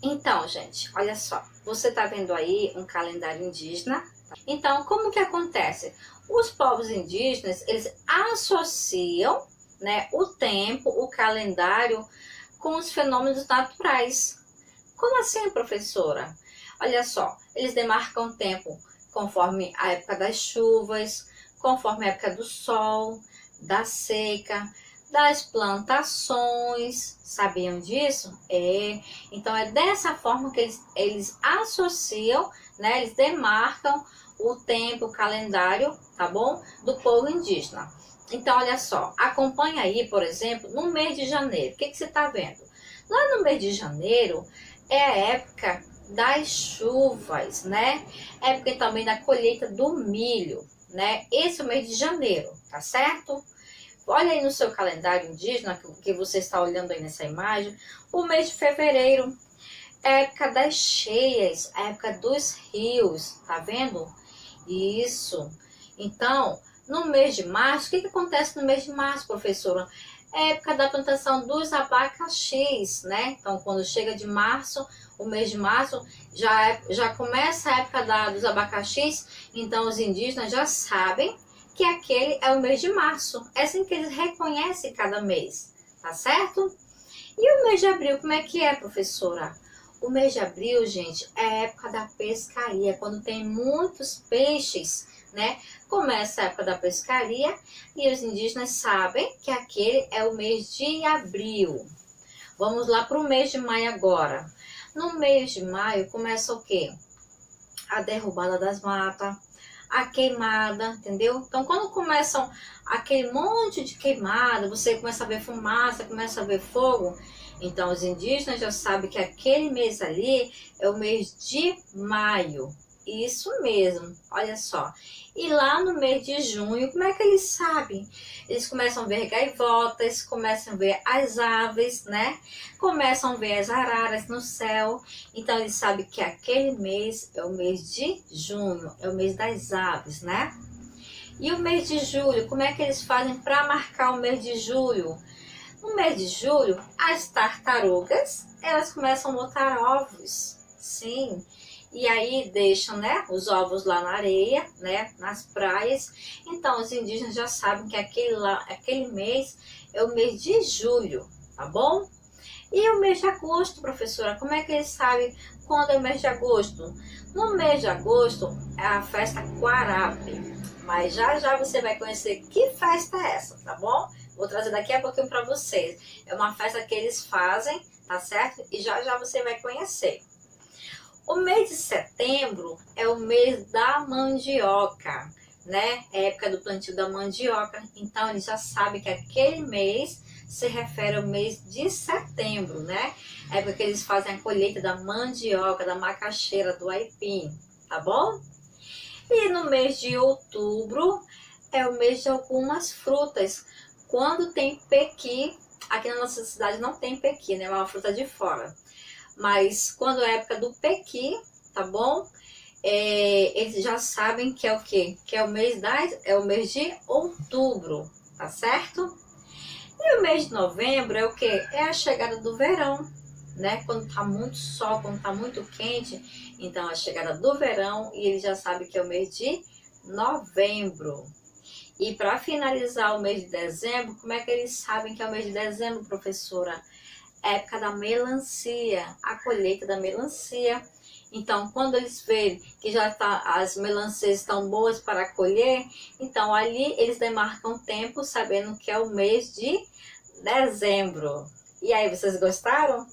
Então, gente, olha só. Você tá vendo aí um calendário indígena? Então, como que acontece? Os povos indígenas, eles associam, né, o tempo, o calendário com os fenômenos naturais. Como assim, professora? Olha só, eles demarcam o tempo conforme a época das chuvas, conforme a época do sol, da seca, das plantações. Sabiam disso? Então é dessa forma que eles associam, né? Eles demarcam o tempo, o calendário, tá bom? Do povo indígena. Então, olha só, acompanha aí, por exemplo, no mês de janeiro. O que você está vendo? Lá no mês de janeiro é a época das chuvas, né? Época também da colheita do milho, né? Esse é o mês de janeiro, tá certo? Olha aí no seu calendário indígena, que você está olhando aí nessa imagem, o mês de fevereiro, é a época das cheias, a época dos rios, tá vendo? Isso. Então, no mês de março, o que acontece no mês de março, professora? É a época da plantação dos abacaxis, né? Então, quando chega de março, o mês de março, já começa a época dos abacaxis, então os indígenas já sabem que aquele é o mês de março. É assim que eles reconhecem cada mês, tá certo? E o mês de abril, como é que é, professora? O mês de abril, gente, é a época da pescaria, quando tem muitos peixes, né? Começa a época da pescaria e os indígenas sabem que aquele é o mês de abril. Vamos lá para o mês de maio agora. No mês de maio começa o quê? A derrubada das matas, a queimada, entendeu? Então, quando começam aquele monte de queimada, você começa a ver fumaça, começa a ver fogo, então os indígenas já sabem que aquele mês ali é o mês de maio. Isso mesmo, olha só. E lá no mês de junho, como é que eles sabem? Eles começam a ver gaivotas, começam a ver as aves, né? Começam a ver as araras no céu. Então eles sabem que aquele mês é o mês de junho, é o mês das aves, né? E o mês de julho, como é que eles fazem para marcar o mês de julho? No mês de julho, as tartarugas, elas começam a botar ovos, sim. E aí deixam, né, os ovos lá na areia, né, nas praias. Então os indígenas já sabem que aquele mês é o mês de julho, tá bom? E o mês de agosto, professora, como é que eles sabem quando é o mês de agosto? No mês de agosto é a festa Guarape, mas já já você vai conhecer que festa é essa, tá bom? Vou trazer daqui a pouquinho para vocês. É uma festa que eles fazem, tá certo? E já já você vai conhecer. O mês de setembro é o mês da mandioca, né? É a época do plantio da mandioca. Então, eles já sabem que aquele mês se refere ao mês de setembro, né? É porque eles fazem a colheita da mandioca, da macaxeira, do aipim, tá bom? E no mês de outubro é o mês de algumas frutas. Quando tem pequi, aqui na nossa cidade não tem pequi, né? É uma fruta de fora. Mas quando é a época do pequi, tá bom? Eles já sabem que é o quê? Que é o mês de outubro, tá certo? E o mês de novembro é o quê? É a chegada do verão, né? Quando tá muito sol, quando tá muito quente, então a chegada do verão e eles já sabem que é o mês de novembro. E para finalizar o mês de dezembro, como é que eles sabem que é o mês de dezembro, professora? Época da melancia, a colheita da melancia. Então, quando eles verem que as melancias estão boas para colher, então ali eles demarcam o tempo, sabendo que é o mês de dezembro. E aí, vocês gostaram?